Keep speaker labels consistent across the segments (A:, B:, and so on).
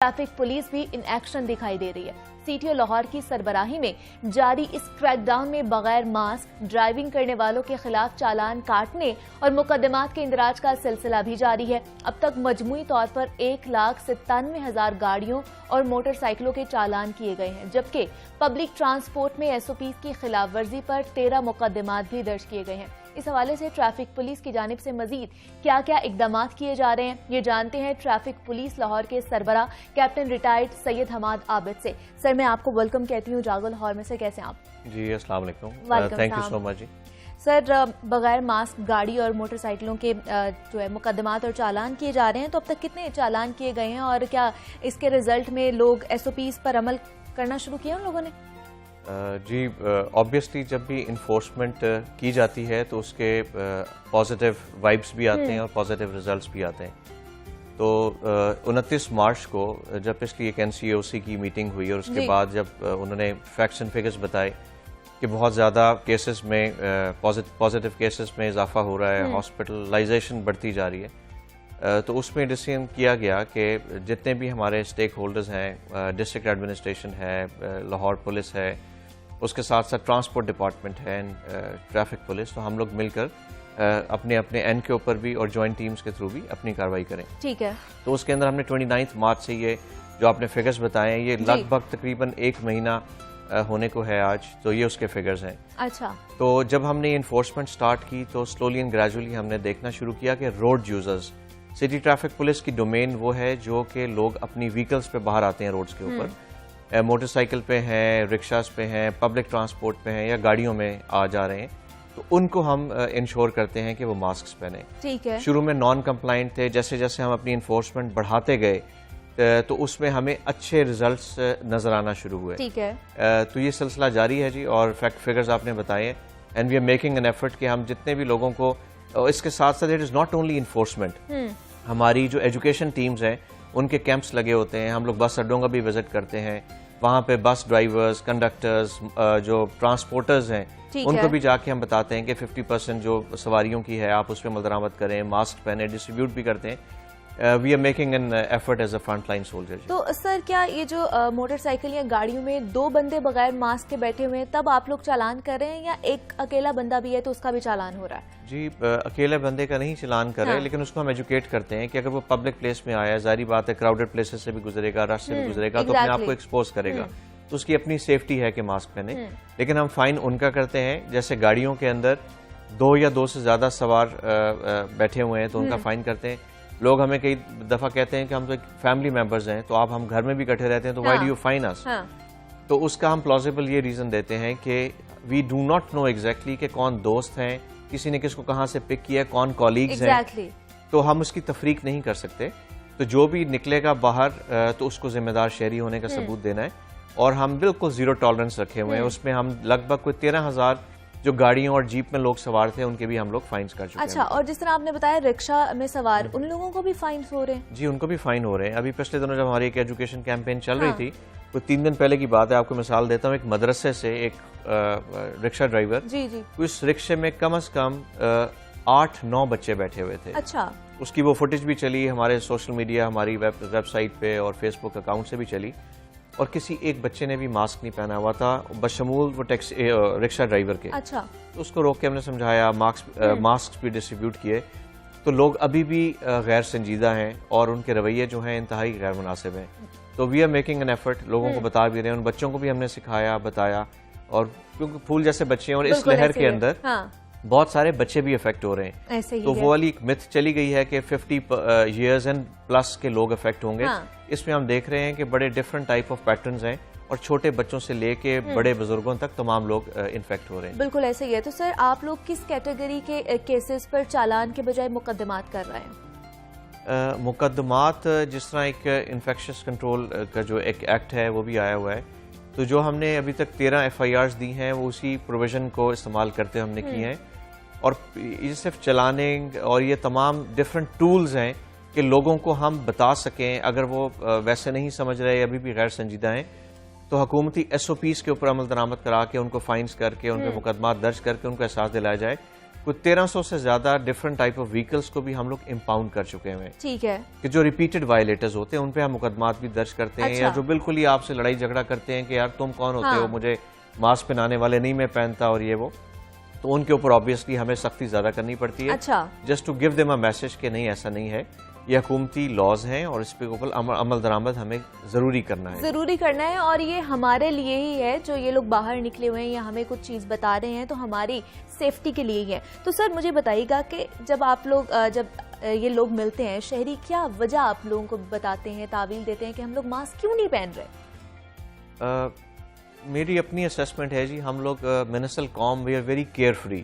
A: Traffic police भी in action दिखाई दे रही है। सीटीओ लाहौर की सरबराही में जारी इस क्रैकडाउन में बगैर मास्क ड्राइविंग करने वालों के खिलाफ चालान काटने और मुकदमात के इंदराज का सिलसिला भी जारी है। अब तक मजमूई तौर पर 1,97,000 गाड़ियों और मोटरसाइकिलों के चालान किए गए हैं, जबकि पब्लिक ट्रांसपोर्ट में एसओपी की खिलाफ वर्जी पर 13 मुकदमात भी दर्ज किए गए हैं। इस हवाले से ट्रैफिक पुलिस की जानिब से मजीद क्या क्या इकदाम किए जा रहे हैं, ये जानते हैं ट्रैफिक पुलिस लाहौर के सरबरा कैप्टन रिटायर्ड सैयद हमाद आबिद से। सर, मैं आपको वेलकम कहती हूँ जागो लाहौर में से। कैसे आप?
B: जी अस्सलाम वालेकुम, थैंक यू सो मच जी।
A: सर, बगैर मास्क गाड़ी और मोटरसाइकिलों के जो है मुकदमात और चालान किए जा रहे हैं, तो अब तक कितने चालान किए गए हैं और क्या इसके रिजल्ट में लोग एसओपीज पर अमल करना शुरू किया उन लोगों ने?
B: जी, ऑब्वियसली जब भी इन्फोर्समेंट की जाती है तो उसके पॉजिटिव वाइब्स भी आते हैं और पॉजिटिव रिजल्ट्स भी आते हैं। तो 29 मार्च को जब पिछली एक एनसीओसी की मीटिंग हुई और उसके बाद जब उन्होंने फैक्ट्स एंड फिगर्स बताए कि बहुत ज़्यादा केसेस में पॉजिटिव केसेस में इजाफा हो रहा है, हॉस्पिटलाइजेशन बढ़ती जा रही है, तो उसमें डिसीजन किया गया कि जितने भी हमारे स्टेक होल्डर्स हैं, डिस्ट्रिक्ट एडमिनिस्ट्रेशन है, लाहौर पुलिस है, उसके साथ साथ ट्रांसपोर्ट डिपार्टमेंट है, ट्रैफिक पुलिस, तो हम लोग मिलकर अपने अपने एंड के ऊपर भी और जॉइंट टीम्स के थ्रू भी अपनी कार्रवाई करें।
A: ठीक है। तो
B: उसके अंदर हमने 29 मार्च से ये जो आपने फिगर्स बताए हैं, ये लगभग तकरीबन 1 महीना होने को है आज, तो ये उसके फिगर्स हैं।
A: अच्छा।
B: तो जब हमने इन्फोर्समेंट स्टार्ट की तो स्लोली एंड ग्रेजुअली हमने देखना शुरू किया कि road users, city traffic police की डोमेन वो है जो कि लोग अपनी व्हीकल्स पे बाहर आते हैं रोड्स के ऊपर, मोटरसाइकिल पे हैं, रिक्शास पे हैं, पब्लिक ट्रांसपोर्ट पे हैं या गाड़ियों में आ जा रहे हैं, तो उनको हम इंश्योर करते हैं कि वो मास्क पहने।
A: ठीक है।
B: शुरू में नॉन कंप्लाइंट थे, जैसे जैसे हम अपनी इन्फोर्समेंट बढ़ाते गए तो उसमें हमें अच्छे रिजल्ट्स नजर आना शुरू हुए।
A: ठीक है।
B: तो ये सिलसिला जारी है जी, और फैक्ट फिगर्स आपने बताए हैं, and we are making an effort कि हम जितने भी लोगों को, इसके साथ साथ it is not only enforcement, हमारी जो एजुकेशन टीम्स हैं उनके कैंप्स लगे होते हैं, हम लोग बस अड्डों का भी विजिट करते हैं, वहाँ पे बस ड्राइवर्स, कंडक्टर्स, जो ट्रांसपोर्टर्स हैं उनको भी जाके हम बताते हैं कि 50% जो सवारियों की है आप उस पर मदरामत करें, मास्क पहने, डिस्ट्रीब्यूट भी करते हैं। We are making an effort as a front line soldier.
A: तो सर, क्या ये जो मोटरसाइकिल या गाड़ियों में 2 बंदे बगैर मास्क के बैठे हुए हैं तब आप लोग चालान कर रहे हैं, या एक अकेला बंदा भी है तो उसका भी चालान हो रहा है?
B: जी, अकेले बंदे का नहीं चालान कर रहे, लेकिन उसको हम एजुकेट करते हैं कि अगर वो पब्लिक प्लेस में आया, जारी बात है क्राउडेड प्लेसेस से भी गुजरेगा, रश से भी गुजरेगा, तो अपने आप को एक्सपोज करेगा, तो उसकी अपनी सेफ्टी है कि मास्क पहने। लेकिन हम फाइन उनका करते हैं, जैसे गाड़ियों के अंदर 2 या 2 से ज्यादा सवार बैठे हुए हैं तो उनका फाइन करते हैं। लोग हमें कई दफा कहते हैं कि हम तो एक फैमिली मेंबर्स हैं, तो आप हम घर में भी इकट्ठे रहते हैं, तो why do you fine us? तो उसका हम प्लॉजिबल ये रीजन देते हैं कि we do not know exactly कि कौन दोस्त हैं, किसी ने किसको कहाँ से पिक किया, कौन कॉलीग्स हैं, तो हम उसकी तफरीक नहीं कर सकते। तो जो भी निकलेगा बाहर तो उसको जिम्मेदार शहरी होने का सबूत देना है, और हम बिल्कुल जीरो टॉलरेंस रखे हुए हैं। उसमें हम लगभग कोई 13,000 जो गाड़ियों और जीप में लोग सवार थे उनके भी हम लोग फाइन्स कर चुके हैं।
A: अच्छा, और जिस तरह आपने बताया रिक्शा में सवार उन लोगों को भी फाइन्स हो रहे हैं?
B: जी, उनको भी फाइन हो रहे हैं। अभी पिछले दिनों जब हमारी एक एजुकेशन कैंपेन चल रही थी, तो 3 दिन पहले की बात है, आपको मिसाल देता हूँ, एक मदरसे से एक रिक्शा ड्राइवर, उस रिक्शे में कम से कम 8-9 बच्चे बैठे हुए थे।
A: अच्छा। उसकी
B: वो फुटेज भी चली हमारे सोशल मीडिया, हमारी वेबसाइट पे और फेसबुक अकाउंट से भी चली, और किसी एक बच्चे ने भी मास्क नहीं पहना हुआ था, बशमूल वो रिक्शा ड्राइवर के।
A: अच्छा।
B: तो उसको रोक के हमने समझाया, मास्क भी डिस्ट्रीब्यूट किए, तो लोग अभी भी गैर संजीदा हैं और उनके रवैये जो हैं इंतहाई गैर मुनासिब हैं। तो we are making an effort, लोगों को बता भी रहे हैं, उन बच्चों को भी हमने सिखाया, बताया, और क्योंकि फूल जैसे बच्चे हैं और इस लहर के अंदर बहुत सारे बच्चे भी इफेक्ट हो रहे हैं, तो वो वाली मिथ चली गई है कि 50 इयर्स एंड प्लस के लोग इफेक्ट होंगे। इसमें हम देख रहे हैं कि बड़े डिफरेंट टाइप ऑफ पैटर्न्स हैं, और छोटे बच्चों से लेके बड़े बुजुर्गों तक तमाम लोग इन्फेक्ट हो रहे हैं।
A: बिल्कुल ऐसे ही है। तो सर, आप लोग किस कैटेगरी के केसेस पर चालान के बजाय मुकदमात कर रहे हैं?
B: मुकदमात, जिस तरह एक इन्फेक्शस कंट्रोल का जो एक एक्ट है वो भी आया हुआ है, तो जो हमने अभी तक 13 FIRs दी हैं वो उसी प्रोविजन को इस्तेमाल करते हमने की हैं, और ये सिर्फ चलाने और ये तमाम डिफरेंट टूल्स हैं कि लोगों को हम बता सकें, अगर वो वैसे नहीं समझ रहे, अभी भी गैर संजीदा हैं, तो हुकूमती SOPs के ऊपर अमल दरामद करा के उनको फाइन्स करके उन पर मुकदमा दर्ज करके उनको एहसास दिलाया जाए کوئی 1300 سے زیادہ ڈفرنٹ ٹائپ آف وہیکلس کو بھی ہم لوگ امپاؤنڈ کر چکے ہیں.
A: ٹھیک ہے. کہ
B: جو ریپیٹڈ وائلیٹرز ہوتے ہیں ان پہ ہم مقدمات بھی درج کرتے ہیں, یا جو بالکل ہی آپ سے لڑائی جھگڑا کرتے ہیں کہ یار تم کون ہوتے ہو, مجھے ماسک پہنانے والے نہیں میں پہنتا اور یہ وہ, تو ان کے اوپر آبویسلی ہمیں سختی زیادہ کرنی پڑتی ہے. Just to give them a message کہ نہیں ایسا نہیں ہے, یہ حکومتی لاز ہیں اور اس پہ اوپر عمل درآمد ہمیں ضروری کرنا ہے.
A: اور یہ ہمارے لیے ہی ہے, جو یہ لوگ باہر نکلے ہوئے ہیں یا ہمیں کچھ چیز بتا رہے ہیں تو ہماری سیفٹی کے لیے ہی ہے. تو سر مجھے بتائیے گا کہ جب آپ لوگ جب یہ لوگ ملتے ہیں شہری, کیا وجہ آپ لوگوں کو بتاتے ہیں, تعویل دیتے ہیں کہ ہم لوگ ماسک کیوں نہیں پہن رہے؟
B: میری اپنی اسیسمنٹ ہے جی, ہم لوگ منسل قوم we are very carefree,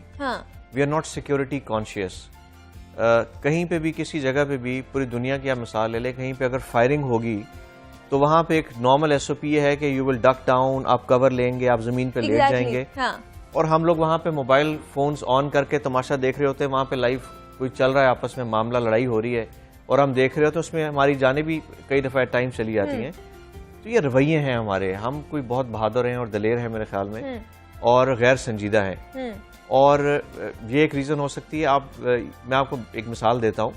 B: we are not security conscious. کہیں پہ بھی کسی جگہ پہ بھی پوری دنیا کی آپ مثال لے لیں, کہیں پہ اگر فائرنگ ہوگی تو وہاں پہ ایک نارمل ایس او پی یہ ہے کہ یو ول ڈک ڈاؤن, آپ کور لیں گے, آپ زمین پہ لیٹ جائیں گے, اور ہم لوگ وہاں پہ موبائل فونز آن کر کے تماشا دیکھ رہے ہوتے ہیں, وہاں پہ لائیو کوئی چل رہا ہے, آپس میں معاملہ لڑائی ہو رہی ہے اور ہم دیکھ رہے ہوتے ہیں, اس میں ہماری جانیں بھی کئی دفعہ ٹائم چلی جاتی ہیں. تو یہ رویے ہیں ہمارے, ہم کوئی بہت بہادر ہیں اور دلیر ہیں میرے خیال میں, اور غیر سنجیدہ ہیں. اور یہ ایک ریزن ہو سکتی ہے, میں آپ کو ایک مثال دیتا ہوں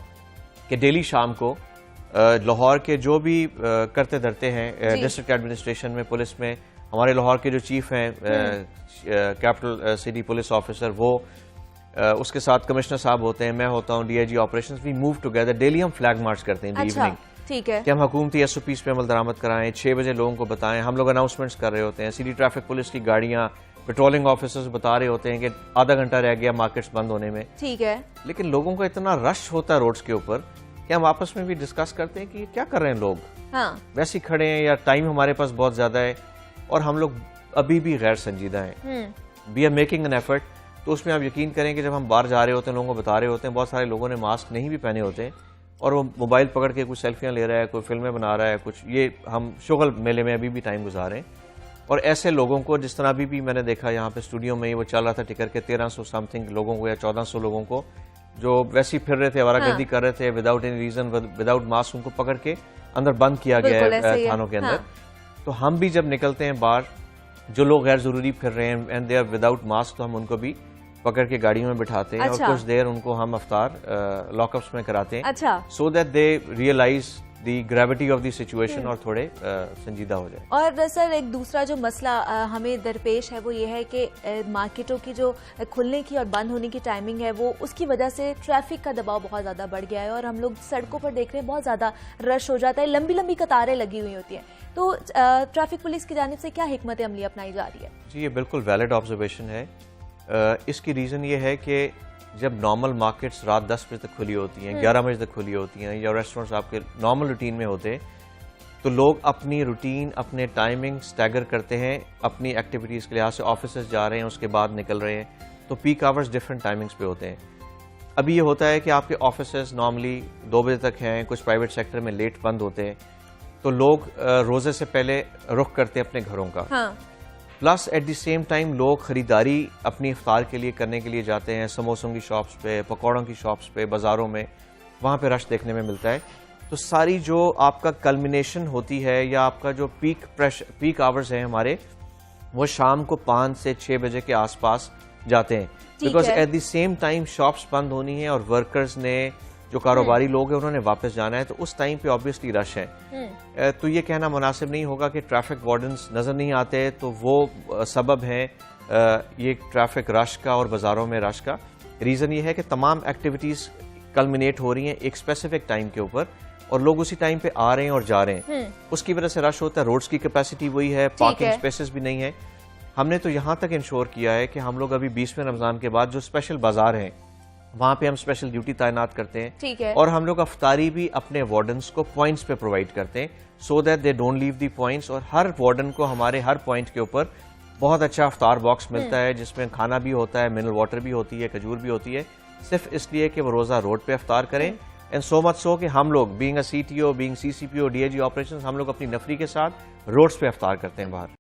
B: کہ ڈیلی شام کو لاہور کے جو بھی کرتے دھرتے ہیں ڈسٹرکٹ ایڈمنسٹریشن میں, پولیس میں, ہمارے لاہور کے جو چیف ہیں کیپٹل سٹی پولیس آفیسر, وہ اس کے ساتھ کمشنر صاحب ہوتے ہیں, میں ہوتا ہوں D I G operations, we move together. Daily ہم فلیگ مارچ کرتے ہیں ایوننگ, کہ ہم حکومتی ایس او پیز پہ عمل درآمد کرائیں, 6 بجے لوگوں کو بتائیں. ہم لوگ اناؤنسمنٹس کر رہے ہوتے ہیں, سٹی ٹریفک پولیس کی گاڑیاں, پیٹرولنگ آفیسرز بتا رہے ہوتے ہیں کہ آدھا گھنٹہ رہ گیا مارکیٹس بند ہونے میں.
A: ٹھیک ہے.
B: لیکن لوگوں کا اتنا رش ہوتا ہے روڈز کے اوپر کہ ہم آپس میں بھی ڈسکس کرتے ہیں کہ کیا کر رہے ہیں لوگ, ویسے ہی کھڑے ہیں, یا ٹائم ہمارے پاس بہت زیادہ ہے, اور ہم لوگ ابھی بھی غیر سنجیدہ ہیں. We are making an effort. تو اس میں آپ یقین کریں کہ جب ہم باہر جا رہے ہوتے ہیں, لوگوں کو بتا رہے ہوتے ہیں, بہت سارے لوگوں نے ماسک نہیں بھی پہنے ہوتے ہیں, اور وہ موبائل پکڑ کے کچھ سیلفیاں لے رہا ہے, کوئی فلمیں بنا رہا ہے, کچھ یہ ہم شغل میلے میں ابھی بھی ٹائم گزارے ہیں. اور ایسے لوگوں کو, جس طرح بھی میں نے دیکھا یہاں پہ اسٹوڈیو میں وہ چل رہا تھا ٹکر کے 1300 سم تھنگ لوگوں کو یا 1400 لوگوں کو جو ویسے ہی پھر رہے تھے, آوارہ گردی کر رہے تھے without any reason, without mask, ان کو پکڑ کے اندر بند کیا گیا ہے تھانوں کے اندر. تو ہم بھی جب نکلتے ہیں باہر, جو لوگ غیر ضروری پھر رہے ہیں and they are without mask, تو ہم ان کو بھی پکڑ کے گاڑیوں میں بٹھاتے ہیں, اور کچھ دیر ان کو ہم افطار لاک اپس میں کراتے ہیں, so that they realise the gravity of the situation, اور تھوڑے سنجیدہ ہو جائے.
A: اور سر ایک دوسرا جو مسئلہ ہمیں درپیش ہے وہ یہ ہے کہ مارکیٹوں کی جو کھلنے کی اور بند ہونے کی ٹائمنگ ہے, وہ اس کی وجہ سے ٹریفک کا دباؤ بہت زیادہ بڑھ گیا ہے, اور ہم لوگ سڑکوں پر دیکھ رہے ہیں بہت زیادہ رش ہو جاتا ہے, لمبی لمبی قطاریں لگی ہوئی ہوتی ہیں. تو ٹریفک پولیس کی جانب سے کیا حکمت عملی اپنائی جا رہی ہے؟
B: جی یہ بالکل ویلڈ آبزرویشن ہے. اس کی ریزن یہ ہے کہ جب نارمل مارکیٹس رات 10 بجے تک کھلی ہوتی ہیں, 11 بجے تک کھلی ہوتی ہیں, یا ریسٹورنٹس آپ کے نارمل روٹین میں ہوتے ہیں, تو لوگ اپنی روٹین, اپنے ٹائمنگ سٹیگر کرتے ہیں اپنی ایکٹیویٹیز کے لحاظ سے. آفیسز جا رہے ہیں, اس کے بعد نکل رہے ہیں, تو پیک آورز ڈفرینٹ ٹائمنگز پہ ہوتے ہیں. ابھی یہ ہوتا ہے کہ آپ کے آفیسز نارملی 2 بجے تک ہیں, کچھ پرائیویٹ سیکٹر میں لیٹ بند ہوتے ہیں, تو لوگ روزے سے پہلے رخ کرتے ہیں اپنے گھروں کا. Plus at the same time لوگ خریداری اپنی افطار کے لیے کرنے کے لیے جاتے ہیں سموسوں کی شاپس پہ, پکوڑوں کی شاپس پہ, بازاروں میں, وہاں پہ رش دیکھنے میں ملتا ہے. تو ساری جو آپ کا کلمینیشن ہوتی ہے, یا آپ کا جو پیک آورز ہیں ہمارے, وہ شام کو 5 سے 6 بجے کے آس پاس جاتے ہیں, because at the same time shops بند ہونی ہے, اور ورکرز نے, جو کاروباری لوگ ہیں, انہوں نے واپس جانا ہے, تو اس ٹائم پہ آبویسلی رش ہے. تو یہ کہنا مناسب نہیں ہوگا کہ ٹریفک وارڈنز نظر نہیں آتے, تو وہ سبب ہیں یہ ٹریفک رش کا اور بازاروں میں رش کا. ریزن یہ ہے کہ تمام ایکٹیویٹیز کلمینیٹ ہو رہی ہیں ایک اسپیسیفک ٹائم کے اوپر, اور لوگ اسی ٹائم پہ آ رہے ہیں اور جا رہے ہیں, اس کی وجہ سے رش ہوتا ہے. روڈز کی کیپیسٹی وہی ہے, پارکنگ اسپیسز بھی نہیں ہے. ہم نے تو یہاں تک انشور کیا ہے کہ ہم لوگ ابھی 20ویں رمضان کے بعد جو اسپیشل بازار ہیں وہاں پہ ہم اسپیشل ڈیوٹی تعینات کرتے ہیں, اور ہم لوگ افطاری بھی اپنے وارڈنز کو پوائنٹس پہ پرووائڈ کرتے ہیں, so that they don't leave the points. اور ہر وارڈن کو ہمارے ہر پوائنٹ کے اوپر بہت اچھا افطار باکس ملتا ہے, جس میں کھانا بھی ہوتا ہے, منرل واٹر بھی ہوتی ہے, کھجور بھی ہوتی ہے, صرف اس لیے کہ وہ روزہ روڈ پہ افطار کریں. اینڈ سو مچ سو کہ ہم لوگ being A C T O, being C C P O, D A G operations, ہم لوگ اپنی نفری کے ساتھ روڈز پہ افطار کرتے ہیں باہر.